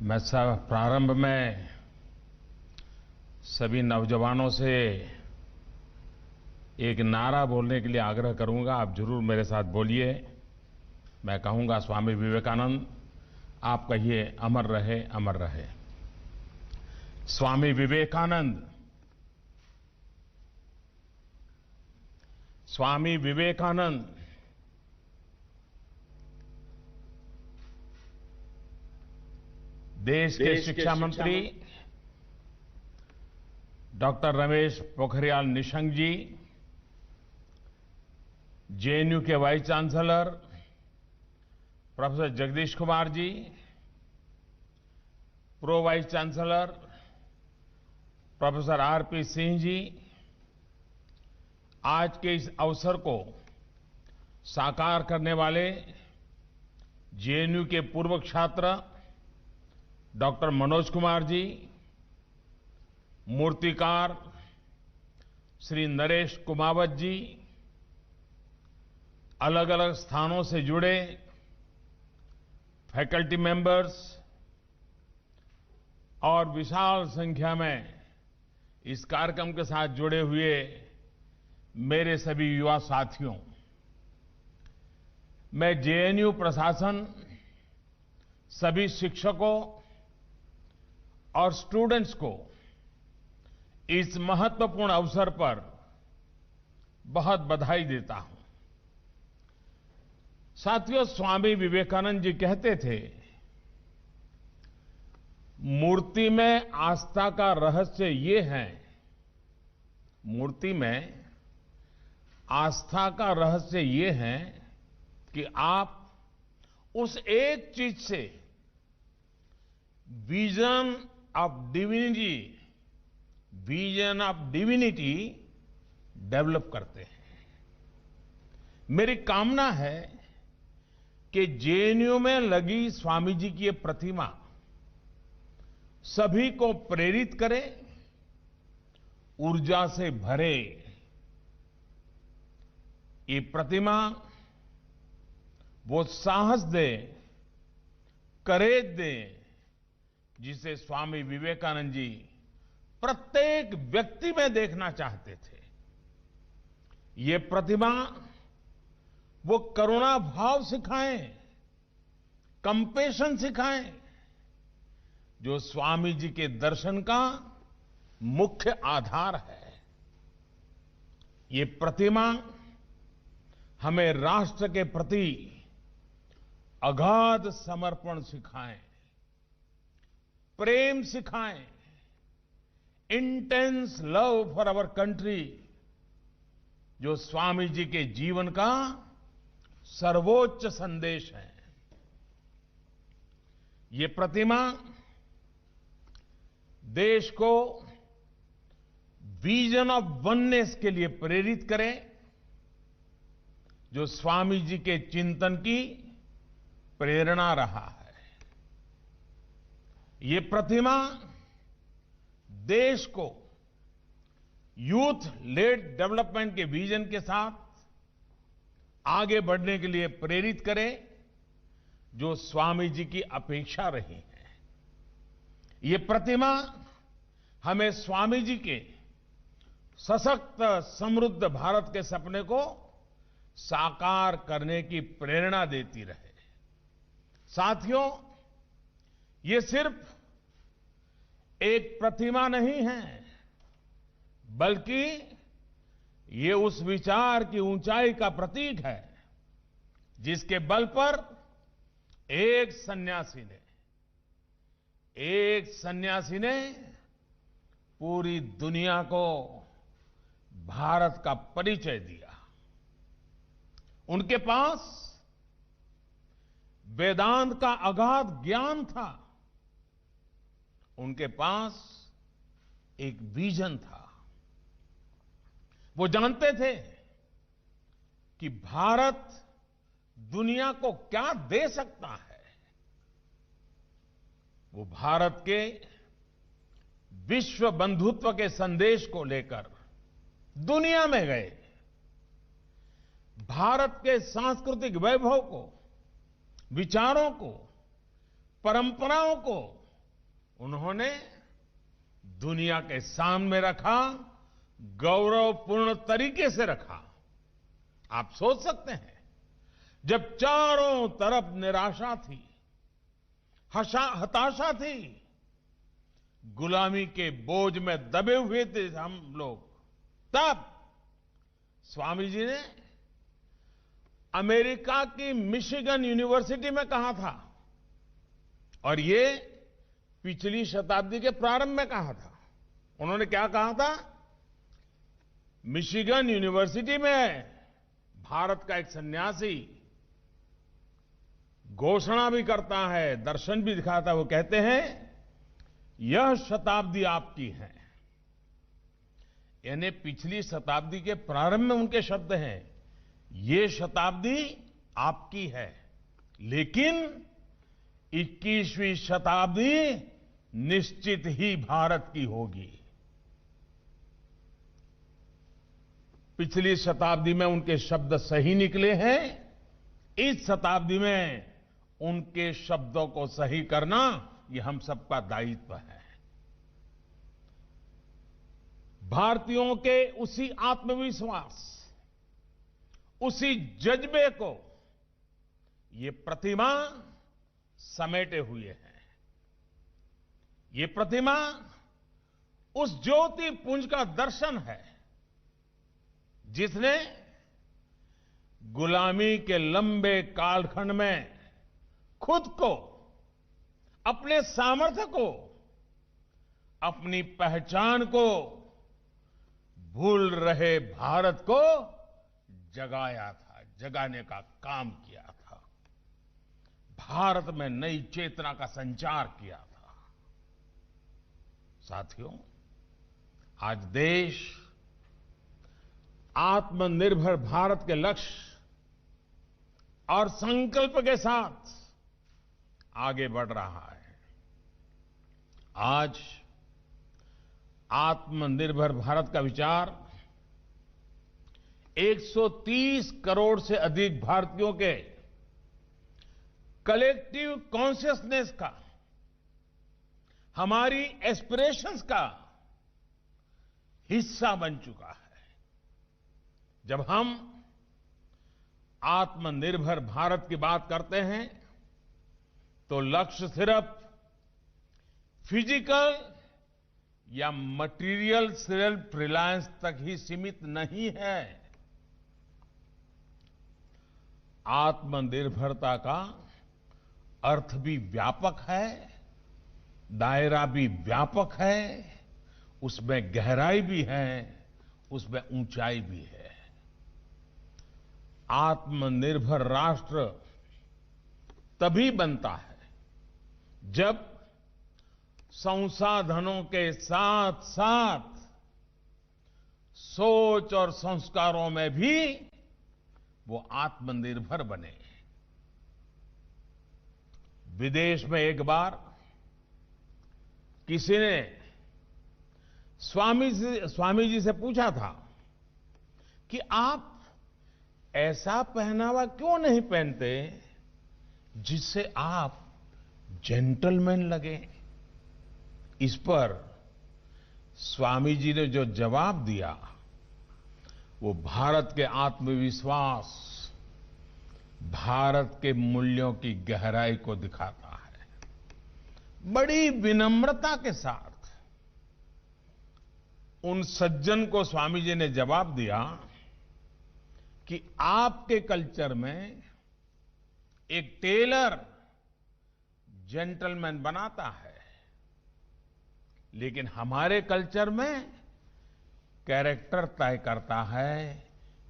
मैं सब प्रारंभ में सभी नौजवानों से एक नारा बोलने के लिए आग्रह करूंगा। आप जरूर मेरे साथ बोलिए। मैं कहूंगा स्वामी विवेकानंद, आप कहिए अमर रहे, अमर रहे। स्वामी विवेकानंद, स्वामी विवेकानंद। देश के शिक्षा मंत्री डॉक्टर रमेश पोखरियाल निशंक जी, जेएनयू के vice chancellor professor Jagdish Kumar ji, pro vice chancellor professor RP Singh ji, आज के इस अवसर को साकार करने वाले जेएनयू के पूर्व छात्र डॉक्टर मनोज कुमार जी, मूर्तिकार श्री नरेश कुमावत जी, अलग अलग स्थानों से जुड़े फैकल्टी मेंबर्स और विशाल संख्या में इस कार्यक्रम के साथ जुड़े हुए मेरे सभी युवा साथियों, मैं जेएनयू प्रशासन, सभी शिक्षकों और स्टूडेंट्स को इस महत्वपूर्ण अवसर पर बहुत बधाई देता हूं। साथियों, स्वामी विवेकानंद जी कहते थे, मूर्ति में आस्था का रहस्य ये है, मूर्ति में आस्था का रहस्य ये है कि आप उस एक चीज से विजन ऑफ डिविनिटी डेवलप करते हैं। मेरी कामना है कि जेएनयू में लगी स्वामी जी की ये प्रतिमा सभी को प्रेरित करे, ऊर्जा से भरे। ये प्रतिमा वो साहस दे, करेज दे, जिसे स्वामी विवेकानंद जी प्रत्येक व्यक्ति में देखना चाहते थे। ये प्रतिमा वो करुणा भाव सिखाएं, कंपैशन सिखाएं, जो स्वामी जी के दर्शन का मुख्य आधार है। ये प्रतिमा हमें राष्ट्र के प्रति अगाध समर्पण सिखाएं, प्रेम सिखाएं, intense love for our country, जो स्वामी जी के जीवन का सर्वोच्च संदेश है। ये प्रतिमा देश को विजन ऑफ वननेस के लिए प्रेरित करे, जो स्वामी जी के चिंतन की प्रेरणा रहा है। ये प्रतिमा देश को यूथ लेड डेवलपमेंट के विजन के साथ आगे बढ़ने के लिए प्रेरित करे, जो स्वामी जी की अपेक्षा रही है। ये प्रतिमा हमें स्वामी जी के सशक्त समृद्ध भारत के सपने को साकार करने की प्रेरणा देती रहे। साथियों, ये सिर्फ एक प्रतिमा नहीं है, बल्कि ये उस विचार की ऊंचाई का प्रतीक है जिसके बल पर एक सन्यासी ने पूरी दुनिया को भारत का परिचय दिया। उनके पास वेदांत का अगाध ज्ञान था, उनके पास एक विजन था। वो जानते थे कि भारत दुनिया को क्या दे सकता है। वो भारत के विश्व बंधुत्व के संदेश को लेकर दुनिया में गए। भारत के सांस्कृतिक वैभव को, विचारों को, परंपराओं को उन्होंने दुनिया के सामने रखा, गौरवपूर्ण तरीके से रखा। आप सोच सकते हैं, जब चारों तरफ निराशा थी, हताशा थी, गुलामी के बोझ में दबे हुए थे हम लोग, तब स्वामी जी ने अमेरिका की मिशिगन यूनिवर्सिटी में कहा था, और ये पिछली शताब्दी के प्रारंभ में कहा था। उन्होंने क्या कहा था? मिशिगन यूनिवर्सिटी में भारत का एक सन्यासी घोषणा भी करता है, दर्शन भी दिखाता है। वो कहते हैं, यह शताब्दी आपकी है। यानी पिछली शताब्दी के प्रारंभ में उनके शब्द हैं, ये शताब्दी आपकी है, लेकिन 21वीं शताब्दी निश्चित ही भारत की होगी। पिछली शताब्दी में उनके शब्द सही निकले हैं, इस शताब्दी में उनके शब्दों को सही करना ये हम सबका दायित्व है। भारतीयों के उसी आत्मविश्वास, उसी जज्बे को ये प्रतिमा समेटे हुए है। ये प्रतिमा उस ज्योति पुंज का दर्शन है जिसने गुलामी के लंबे कालखंड में खुद को, अपने सामर्थ्य को, अपनी पहचान को भूल रहे भारत को जगाया था, जगाने का काम किया था, भारत में नई चेतना का संचार किया था। साथियों, आज देश आत्मनिर्भर भारत के लक्ष्य और संकल्प के साथ आगे बढ़ रहा है। आज आत्मनिर्भर भारत का विचार 130 करोड़ से अधिक भारतीयों के कलेक्टिव कॉन्शियसनेस का, हमारी एस्पिरेशंस का हिस्सा बन चुका है। जब हम आत्मनिर्भर भारत की बात करते हैं तो लक्ष्य सिर्फ फिजिकल या मटेरियल सेल्फ रिलायंस तक ही सीमित नहीं है। आत्मनिर्भरता का अर्थ भी व्यापक है, दायरा भी व्यापक है, उसमें गहराई भी है, उसमें ऊंचाई भी है। आत्मनिर्भर राष्ट्र तभी बनता है जब संसाधनों के साथ साथ सोच और संस्कारों में भी वो आत्मनिर्भर बने। विदेश में एक बार किसी ने स्वामी जी से पूछा था कि आप ऐसा पहनावा क्यों नहीं पहनते जिससे आप जेंटलमैन लगे। इस पर स्वामी जी ने जो जवाब दिया वो भारत के आत्मविश्वास, भारत के मूल्यों की गहराई को दिखाता है। बड़ी विनम्रता के साथ उन सज्जन को स्वामी जी ने जवाब दिया कि आपके कल्चर में एक टेलर जेंटलमैन बनाता है, लेकिन हमारे कल्चर में कैरेक्टर तय करता है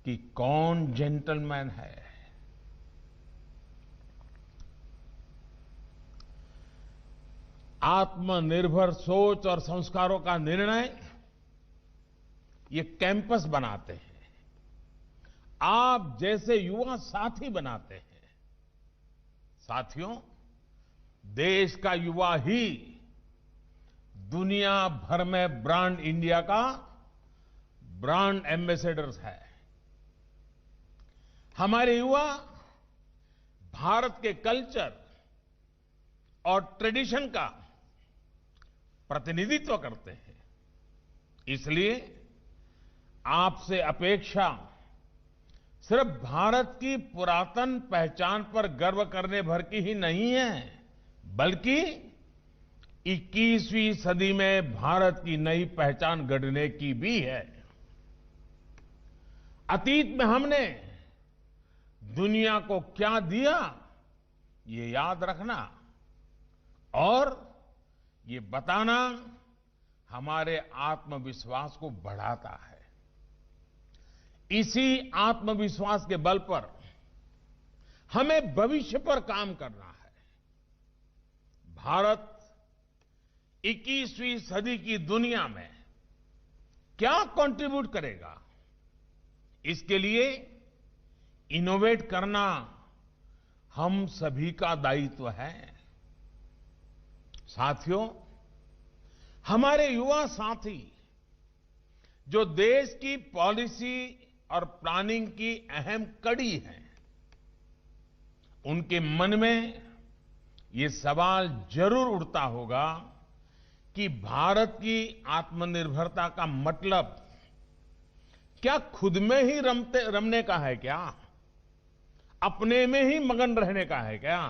कि कौन जेंटलमैन है। आत्मनिर्भर सोच और संस्कारों का निर्णय ये कैंपस बनाते हैं, आप जैसे युवा साथी बनाते हैं। साथियों, देश का युवा ही दुनिया भर में ब्रांड इंडिया का ब्रांड एम्बेसडर्स है। हमारे युवा भारत के कल्चर और ट्रेडिशन का प्रतिनिधित्व करते हैं। इसलिए आपसे अपेक्षा सिर्फ भारत की पुरातन पहचान पर गर्व करने भर की ही नहीं है, बल्कि 21वीं सदी में भारत की नई पहचान गढ़ने की भी है। अतीत में हमने दुनिया को क्या दिया, ये याद रखना और ये बताना हमारे आत्मविश्वास को बढ़ाता है। इसी आत्मविश्वास के बल पर हमें भविष्य पर काम करना है। भारत 21वीं सदी की दुनिया में क्या कंट्रीब्यूट करेगा, इसके लिए इनोवेट करना हम सभी का दायित्व है। साथियों, हमारे युवा साथी जो देश की पॉलिसी और प्लानिंग की अहम कड़ी हैं, उनके मन में ये सवाल जरूर उठता होगा कि भारत की आत्मनिर्भरता का मतलब क्या खुद में ही रमने का है क्या? अपने में ही मगन रहने का है क्या?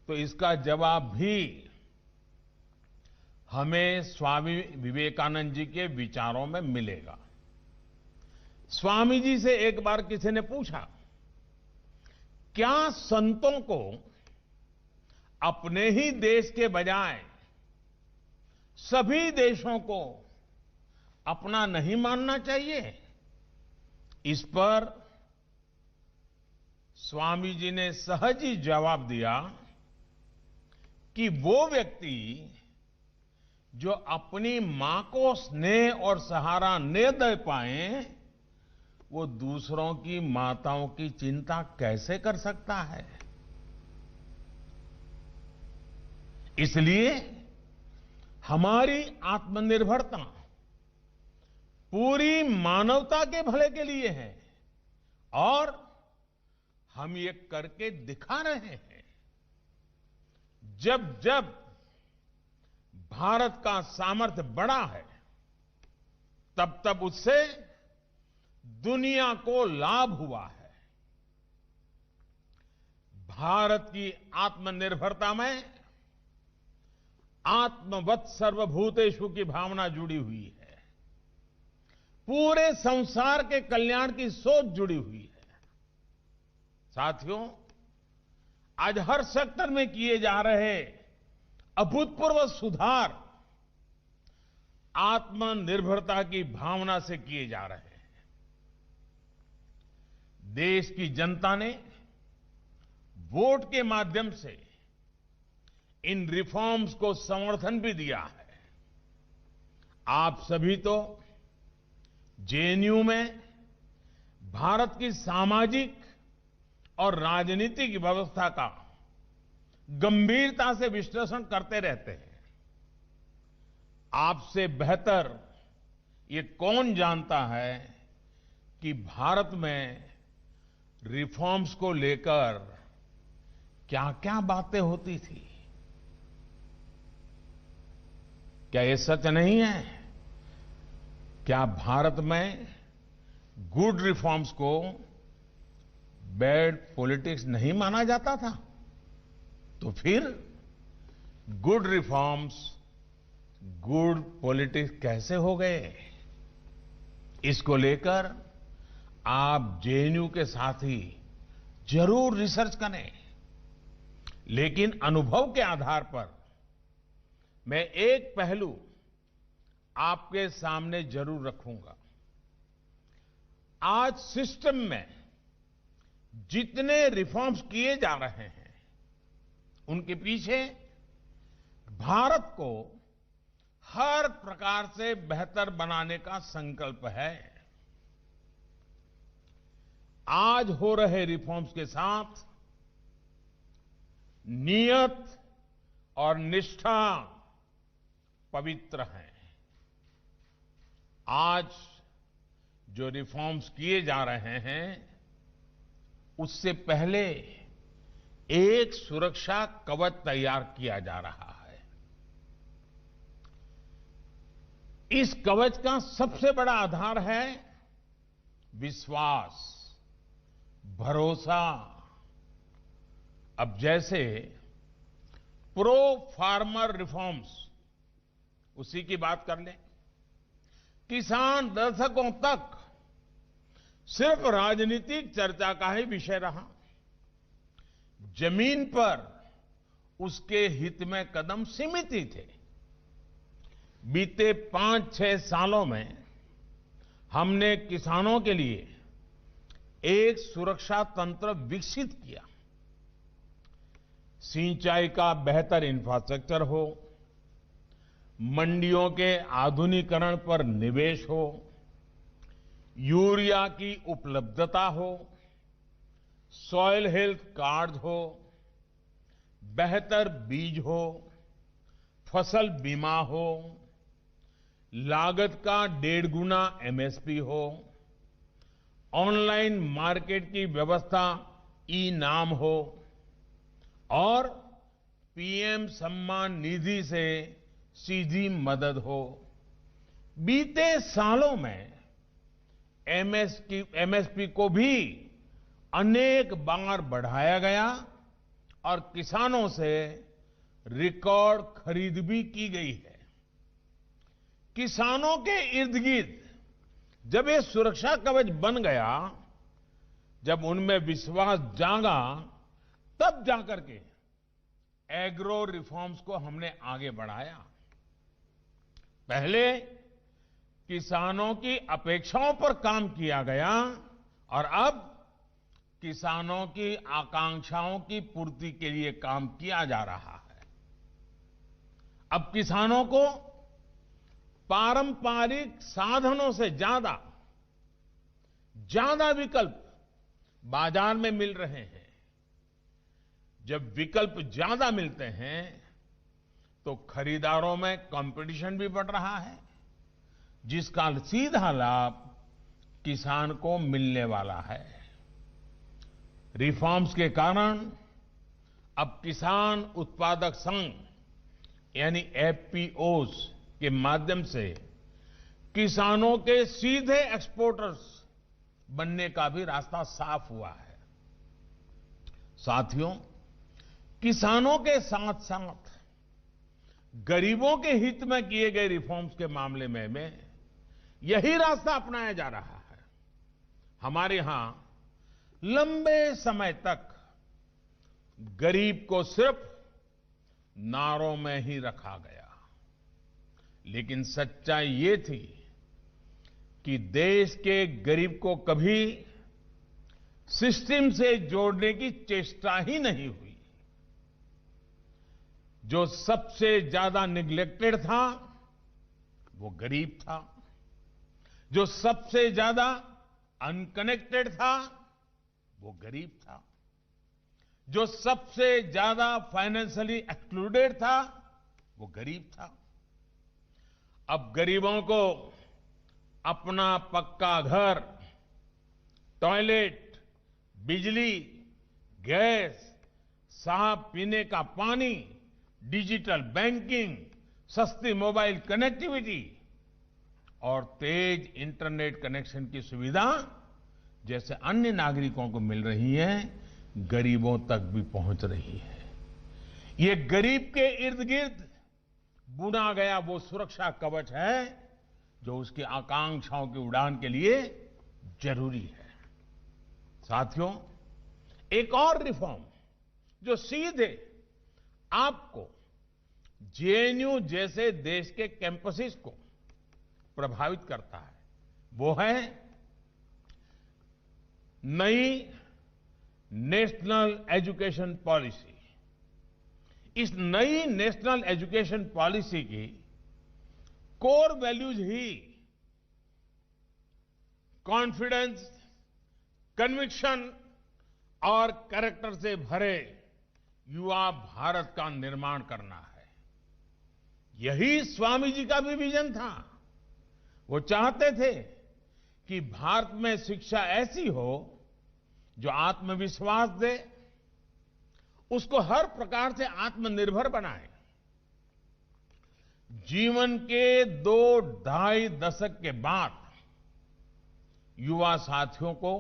तो इसका जवाब भी हमें स्वामी विवेकानंद जी के विचारों में मिलेगा। स्वामी जी से एक बार किसी ने पूछा, क्या संतों को अपने ही देश के बजाय सभी देशों को अपना नहीं मानना चाहिए? इस पर स्वामी जी ने सहज ही जवाब दिया कि वो व्यक्ति जो अपनी मां को स्नेह और सहारा न दे पाए, वो दूसरों की माताओं की चिंता कैसे कर सकता है? इसलिए हमारी आत्मनिर्भरता पूरी मानवता के भले के लिए है और हम ये करके दिखा रहे हैं। जब जब भारत का सामर्थ्य बढ़ा है, तब तब उससे दुनिया को लाभ हुआ है। भारत की आत्मनिर्भरता में आत्मवत् सर्वभूतेषु की भावना जुड़ी हुई है। पूरे संसार के कल्याण की सोच जुड़ी हुई है। साथियों, आज हर सेक्टर में किए जा रहे अभूतपूर्व सुधार आत्मनिर्भरता की भावना से किए जा रहे हैं। देश की जनता ने वोट के माध्यम से इन रिफॉर्म्स को समर्थन भी दिया है। आप सभी तो जेएनयू में भारत की सामाजिक और राजनीतिक व्यवस्था का गंभीरता से विश्लेषण करते रहते हैं। आपसे बेहतर ये कौन जानता है कि भारत में रिफॉर्म्स को लेकर क्या क्या बातें होती थी? क्या ये सच नहीं है? क्या भारत में गुड रिफॉर्म्स को बैड पॉलिटिक्स नहीं माना जाता था? तो फिर गुड रिफॉर्म्स गुड पॉलिटिक्स कैसे हो गए? इसको लेकर आप जेएनयू के साथी जरूर रिसर्च करें। लेकिन अनुभव के आधार पर मैं एक पहलू आपके सामने जरूर रखूंगा। आज सिस्टम में जितने रिफॉर्म्स किए जा रहे हैं, उनके पीछे भारत को हर प्रकार से बेहतर बनाने का संकल्प है। आज हो रहे रिफॉर्म्स के साथ नियत और निष्ठा पवित्र है। आज जो रिफॉर्म्स किए जा रहे हैं, उससे पहले एक सुरक्षा कवच तैयार किया जा रहा है। इस कवच का सबसे बड़ा आधार है विश्वास, भरोसा। अब जैसे प्रो फार्मर रिफॉर्म्स, उसी की बात कर लें। किसान दशकों तक सिर्फ राजनीतिक चर्चा का ही विषय रहा। जमीन पर उसके हित में कदम सीमित ही थे। बीते 5-6 सालों में हमने किसानों के लिए एक सुरक्षा तंत्र विकसित किया। सिंचाई का बेहतर इंफ्रास्ट्रक्चर हो, मंडियों के आधुनिकीकरण पर निवेश हो, यूरिया की उपलब्धता हो, सॉइल हेल्थ कार्ड हो, बेहतर बीज हो, फसल बीमा हो, लागत का 1.5 गुना एमएसपी हो, ऑनलाइन मार्केट की व्यवस्था ई नाम हो और पीएम सम्मान निधि से सीधी मदद हो। बीते सालों में एमएसपी को भी अनेक बार बढ़ाया गया और किसानों से रिकॉर्ड खरीद भी की गई है। किसानों के इर्द गिर्द जब ये सुरक्षा कवच बन गया, जब उनमें विश्वास जागा, तब जाकर के एग्रो रिफॉर्म्स को हमने आगे बढ़ाया। पहले किसानों की अपेक्षाओं पर काम किया गया और अब किसानों की आकांक्षाओं की पूर्ति के लिए काम किया जा रहा है। अब किसानों को पारंपरिक साधनों से ज्यादा विकल्प बाजार में मिल रहे हैं। जब विकल्प ज्यादा मिलते हैं तो खरीदारों में कंपटीशन भी बढ़ रहा है, जिसका सीधा लाभ किसान को मिलने वाला है। रिफॉर्म्स के कारण अब किसान उत्पादक संघ यानी एफपीओज के माध्यम से किसानों के सीधे एक्सपोर्टर्स बनने का भी रास्ता साफ हुआ है। साथियों, किसानों के साथ साथ गरीबों के हित में किए गए रिफॉर्म्स के मामले में यही रास्ता अपनाया जा रहा है। हमारे यहां लंबे समय तक गरीब को सिर्फ नारों में ही रखा गया, लेकिन सच्चाई ये थी कि देश के गरीब को कभी सिस्टम से जोड़ने की चेष्टा ही नहीं हुई। जो सबसे ज्यादा निग्लेक्टेड था वो गरीब था, जो सबसे ज्यादा अनकनेक्टेड था वो गरीब था, जो सबसे ज्यादा फाइनेंशियली एक्सक्लूडेड था वो गरीब था। अब गरीबों को अपना पक्का घर, टॉयलेट, बिजली, गैस, साफ पीने का पानी, डिजिटल बैंकिंग, सस्ती मोबाइल कनेक्टिविटी और तेज इंटरनेट कनेक्शन की सुविधा जैसे अन्य नागरिकों को मिल रही है, गरीबों तक भी पहुंच रही है। ये गरीब के इर्द गिर्द बुना गया वो सुरक्षा कवच है जो उसकी आकांक्षाओं की उड़ान के लिए जरूरी है। साथियों, एक और रिफॉर्म जो सीधे आपको जेएनयू जैसे देश के कैंपसेस को प्रभावित करता है, वो है नई नेशनल एजुकेशन पॉलिसी। इस नई नेशनल एजुकेशन पॉलिसी की कोर वैल्यूज ही कॉन्फिडेंस, कन्विक्शन और कैरेक्टर से भरे युवा भारत का निर्माण करना है। यही स्वामी जी का भी विजन था। वो चाहते थे कि भारत में शिक्षा ऐसी हो जो आत्मविश्वास दे, उसको हर प्रकार से आत्मनिर्भर बनाए। जीवन के 2-2.5 दशक के बाद युवा साथियों को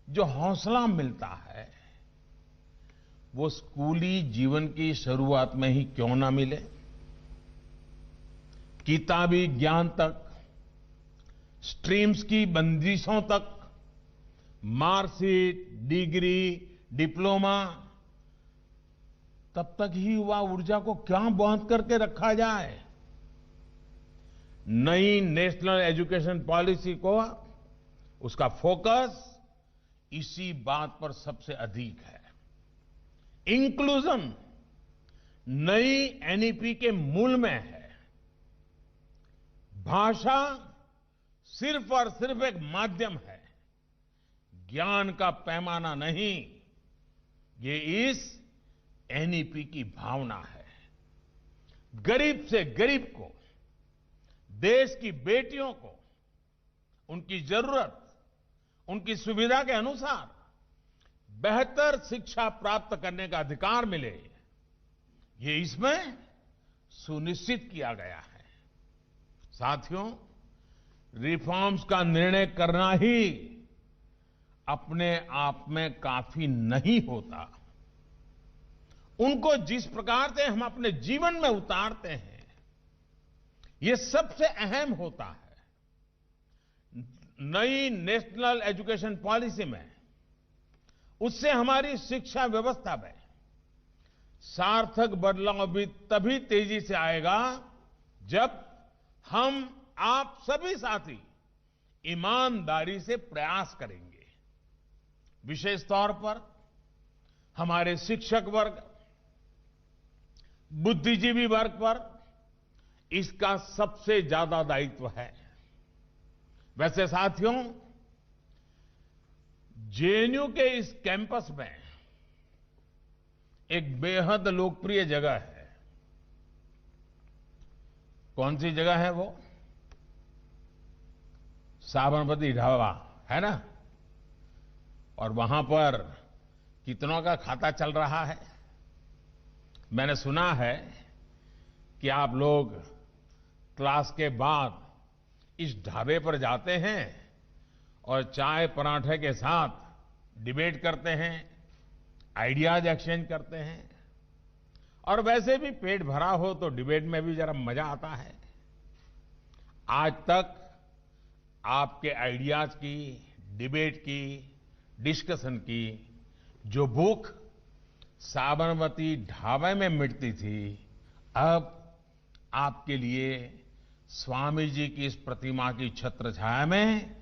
जो हौसला मिलता है वो स्कूली जीवन की शुरुआत में ही क्यों ना मिले। किताबी ज्ञान तक, स्ट्रीम्स की बंदिशों तक, मार्कशीट, डिग्री, डिप्लोमा, तब तक ही युवा ऊर्जा को क्या बांध करके रखा जाए। नई नेशनल एजुकेशन पॉलिसी को उसका फोकस इसी बात पर सबसे अधिक है। इंक्लूजन नई एनईपी के मूल में है। भाषा सिर्फ और सिर्फ एक माध्यम है, ज्ञान का पैमाना नहीं। ये इस एनईपी की भावना है। गरीब से गरीब को, देश की बेटियों को उनकी जरूरत, उनकी सुविधा के अनुसार बेहतर शिक्षा प्राप्त करने का अधिकार मिले, ये इसमें सुनिश्चित किया गया है। साथियों, रिफॉर्म्स का निर्णय करना ही अपने आप में काफी नहीं होता। उनको जिस प्रकार से हम अपने जीवन में उतारते हैं, ये सबसे अहम होता है। नई नेशनल एजुकेशन पॉलिसी में, उससे हमारी शिक्षा व्यवस्था में सार्थक बदलाव भी तभी तेजी से आएगा जब हम, आप सभी साथी ईमानदारी से प्रयास करेंगे। विशेष तौर पर हमारे शिक्षक वर्ग, बुद्धिजीवी वर्ग पर इसका सबसे ज्यादा दायित्व है। वैसे साथियों, जेएनयू के इस कैंपस में एक बेहद लोकप्रिय जगह है। कौन सी जगह है वो? साबरमती ढाबा, है ना? और वहां पर कितनों का खाता चल रहा है? मैंने सुना है कि आप लोग क्लास के बाद इस ढाबे पर जाते हैं और चाय पराठे के साथ डिबेट करते हैं, आइडियाज एक्सचेंज करते हैं। और वैसे भी पेट भरा हो तो डिबेट में भी जरा मजा आता है। आज तक आपके आइडियाज की, डिबेट की, डिस्कशन की जो भूख साबरमती ढाबे में मिटती थी, अब आपके लिए स्वामी जी की इस प्रतिमा की छत्र छाया में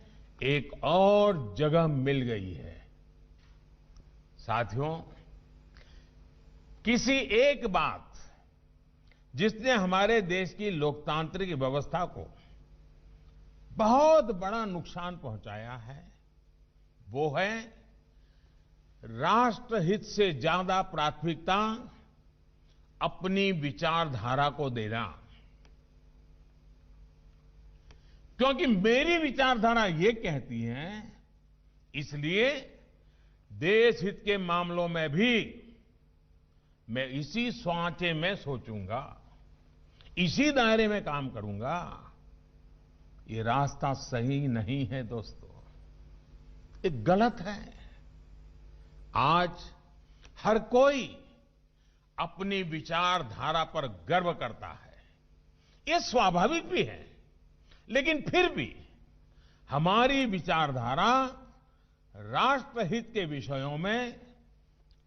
एक और जगह मिल गई है। साथियों, किसी एक बात जिसने हमारे देश की लोकतांत्रिक व्यवस्था को बहुत बड़ा नुकसान पहुंचाया है, वो है राष्ट्रहित से ज्यादा प्राथमिकता अपनी विचारधारा को देना। क्योंकि मेरी विचारधारा ये कहती है, इसलिए देश हित के मामलों में भी मैं इसी सांचे में सोचूंगा, इसी दायरे में काम करूंगा। ये रास्ता सही नहीं है दोस्तों, ये गलत है। आज हर कोई अपनी विचारधारा पर गर्व करता है, ये स्वाभाविक भी है। लेकिन फिर भी हमारी विचारधारा राष्ट्रहित के विषयों में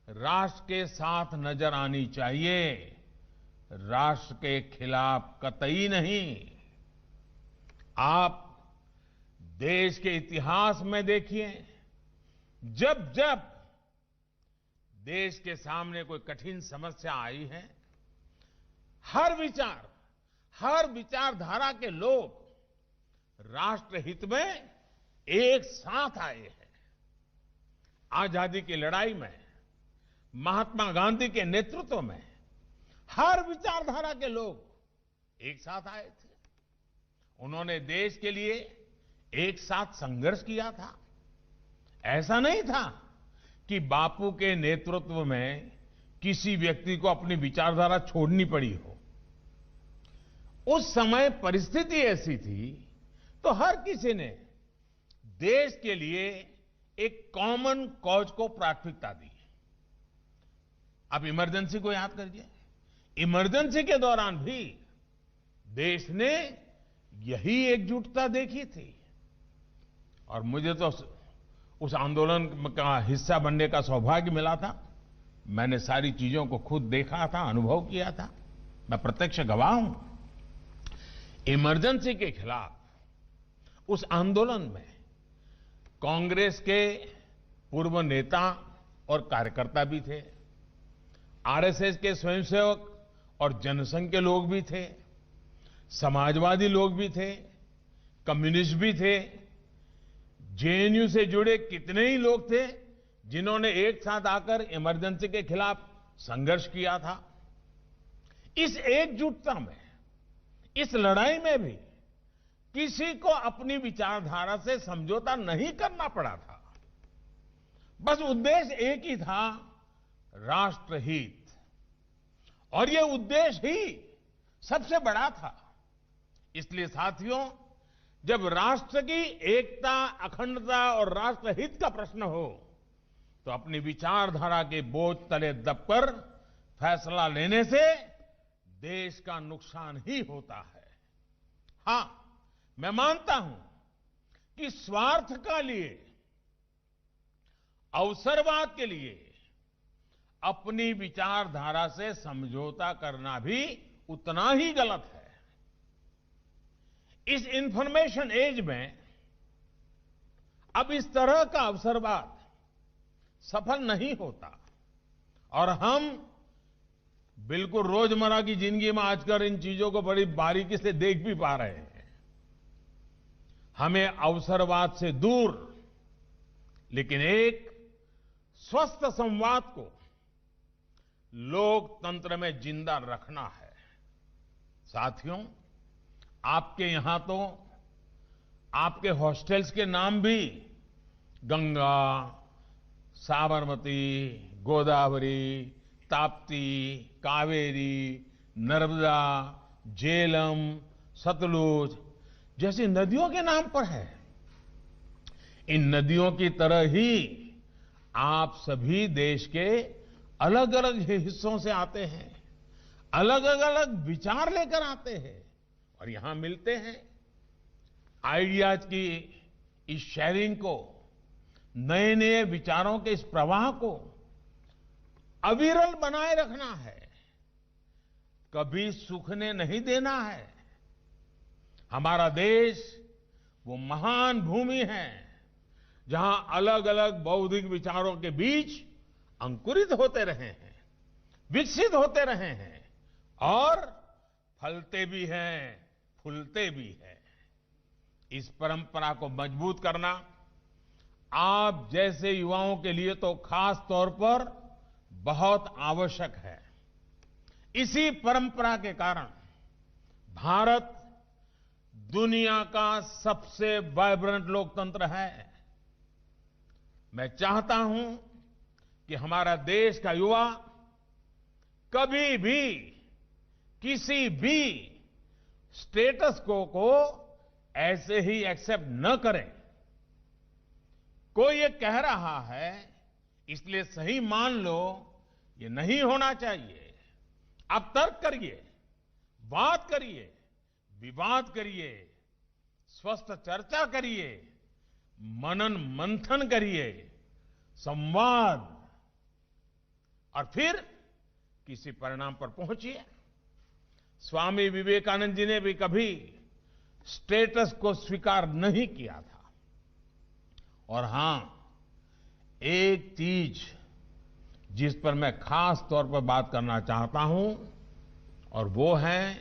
राष्ट्र के साथ नजर आनी चाहिए, राष्ट्र के खिलाफ कतई नहीं। आप देश के इतिहास में देखिए, जब जब देश के सामने कोई कठिन समस्या आई है, हर विचारधारा के लोग राष्ट्रहित में एक साथ आए हैं। आजादी की लड़ाई में महात्मा गांधी के नेतृत्व में हर विचारधारा के लोग एक साथ आए थे। उन्होंने देश के लिए एक साथ संघर्ष किया था। ऐसा नहीं था कि बापू के नेतृत्व में किसी व्यक्ति को अपनी विचारधारा छोड़नी पड़ी हो। उस समय परिस्थिति ऐसी थी तो हर किसी ने देश के लिए एक कॉमन कॉज को प्राथमिकता दी। आप इमरजेंसी को याद करिए, इमरजेंसी के दौरान भी देश ने यही एकजुटता देखी थी। और मुझे तो उस आंदोलन का हिस्सा बनने का सौभाग्य मिला था। मैंने सारी चीजों को खुद देखा था, अनुभव किया था, मैं प्रत्यक्ष गवाह हूं। इमरजेंसी के खिलाफ उस आंदोलन में कांग्रेस के पूर्व नेता और कार्यकर्ता भी थे, आरएसएस के स्वयंसेवक और जनसंघ के लोग भी थे, समाजवादी लोग भी थे, कम्युनिस्ट भी थे, जेएनयू से जुड़े कितने ही लोग थे जिन्होंने एक साथ आकर इमरजेंसी के खिलाफ संघर्ष किया था। इस एकजुटता में, इस लड़ाई में भी किसी को अपनी विचारधारा से समझौता नहीं करना पड़ा था। बस उद्देश्य एक ही था, राष्ट्रहित। और यह उद्देश्य ही सबसे बड़ा था। इसलिए साथियों, जब राष्ट्र की एकता, अखंडता और राष्ट्रहित का प्रश्न हो तो अपनी विचारधारा के बोझ तले दबकर फैसला लेने से देश का नुकसान ही होता है। हां, मैं मानता हूं कि स्वार्थ का लिए, अवसरवाद के लिए अपनी विचारधारा से समझौता करना भी उतना ही गलत है। इस इंफॉर्मेशन एज में अब इस तरह का अवसरवाद सफल नहीं होता और हम बिल्कुल रोजमर्रा की जिंदगी में आजकल इन चीजों को बड़ी बारीकी से देख भी पा रहे हैं। हमें अवसरवाद से दूर लेकिन एक स्वस्थ संवाद को लोकतंत्र में जिंदा रखना है। साथियों, आपके यहां तो आपके हॉस्टल्स के नाम भी गंगा, साबरमती, गोदावरी, ताप्ती, कावेरी, नर्मदा, झेलम, सतलुज जैसी नदियों के नाम पर है। इन नदियों की तरह ही आप सभी देश के अलग अलग हिस्सों से आते हैं, अलग अलग विचार लेकर आते हैं और यहां मिलते हैं। आइडियाज की इस शेयरिंग को, नए नए विचारों के इस प्रवाह को अविरल बनाए रखना है, कभी सूखने नहीं देना है। हमारा देश वो महान भूमि है जहां अलग अलग बौद्धिक विचारों के बीच अंकुरित होते रहे हैं, विकसित होते रहे हैं और फलते भी हैं, फूलते भी हैं। इस परंपरा को मजबूत करना आप जैसे युवाओं के लिए तो खास तौर पर बहुत आवश्यक है। इसी परंपरा के कारण भारत दुनिया का सबसे वाइब्रेंट लोकतंत्र है। मैं चाहता हूं कि हमारा देश का युवा कभी भी किसी भी स्टेटस को ऐसे ही एक्सेप्ट न करें। कोई ये कह रहा है इसलिए सही मान लो, ये नहीं होना चाहिए। आप तर्क करिए, बात करिए, विवाद करिए, स्वस्थ चर्चा करिए, मनन मंथन करिए, संवाद, और फिर किसी परिणाम पर पहुंचिए। स्वामी विवेकानंद जी ने भी कभी स्टेटस को स्वीकार नहीं किया था। और हां, एक चीज जिस पर मैं खास तौर पर बात करना चाहता हूं और वो है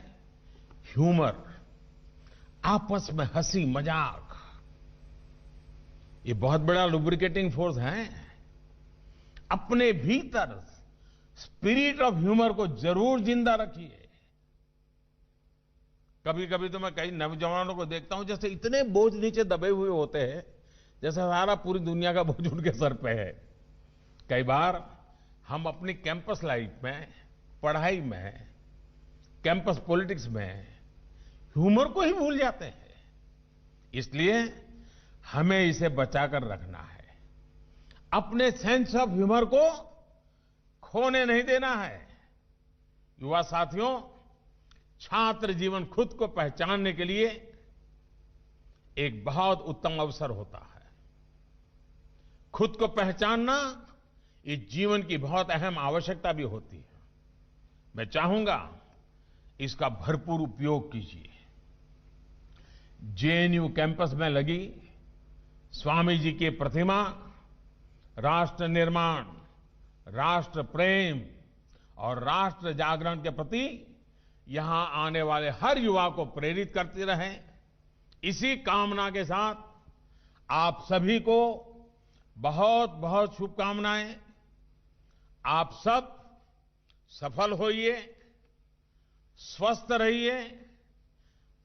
ह्यूमर, आपस में हंसी मजाक। ये बहुत बड़ा लुब्रिकेटिंग फोर्स है। अपने भीतर स्पिरिट ऑफ ह्यूमर को जरूर जिंदा रखिए। कभी कभी तो मैं कई नौजवानों को देखता हूं जैसे इतने बोझ नीचे दबे हुए होते हैं, जैसे सारा पूरी दुनिया का बोझ उनके सर पे है। कई बार हम अपनी कैंपस लाइफ में, पढ़ाई में, कैंपस पॉलिटिक्स में ह्यूमर को ही भूल जाते हैं। इसलिए हमें इसे बचाकर रखना है। अपने सेंस ऑफ ह्यूमर को खोने नहीं देना है। युवा साथियों, छात्र जीवन खुद को पहचानने के लिए एक बहुत उत्तम अवसर होता है। खुद को पहचानना ये जीवन की बहुत अहम आवश्यकता भी होती है। मैं चाहूंगा इसका भरपूर उपयोग कीजिए। जेएनयू कैंपस में लगी स्वामी जी की प्रतिमा राष्ट्र निर्माण, राष्ट्र प्रेम और राष्ट्र जागरण के प्रति यहां आने वाले हर युवा को प्रेरित करती रहे। इसी कामना के साथ आप सभी को बहुत बहुत शुभकामनाएं। आप सब सफल होइए, स्वस्थ रहिए,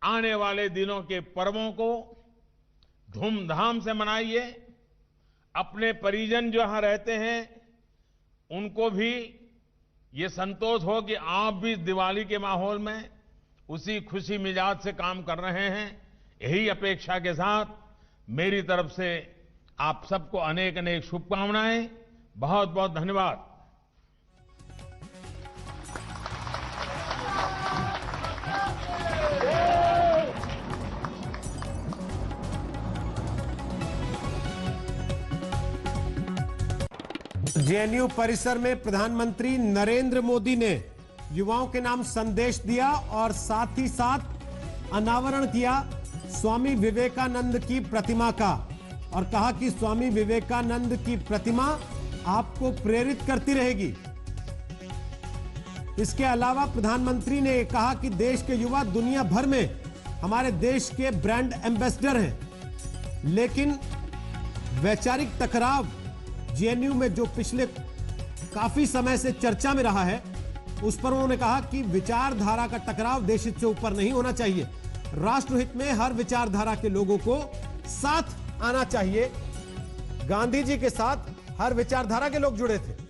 आने वाले दिनों के पर्वों को धूमधाम से मनाइए। अपने परिजन जो यहां रहते हैं उनको भी ये संतोष हो कि आप भी दिवाली के माहौल में उसी खुशी मिजाज से काम कर रहे हैं। यही अपेक्षा के साथ मेरी तरफ से आप सबको अनेक अनेक शुभकामनाएं। बहुत बहुत धन्यवाद। जेएनयू परिसर में प्रधानमंत्री नरेंद्र मोदी ने युवाओं के नाम संदेश दिया और साथ ही साथ अनावरण किया स्वामी विवेकानंद की प्रतिमा का और कहा कि स्वामी विवेकानंद की प्रतिमा आपको प्रेरित करती रहेगी। इसके अलावा प्रधानमंत्री ने कहा कि देश के युवा दुनिया भर में हमारे देश के ब्रांड एम्बेसडर हैं, लेकिन वैचारिक टकराव जेएनयू में जो पिछले काफी समय से चर्चा में रहा है, उस पर उन्होंने कहा कि विचारधारा का टकराव देश हित से ऊपर नहीं होना चाहिए। राष्ट्रहित में हर विचारधारा के लोगों को साथ आना चाहिए। गांधी जी के साथ हर विचारधारा के लोग जुड़े थे।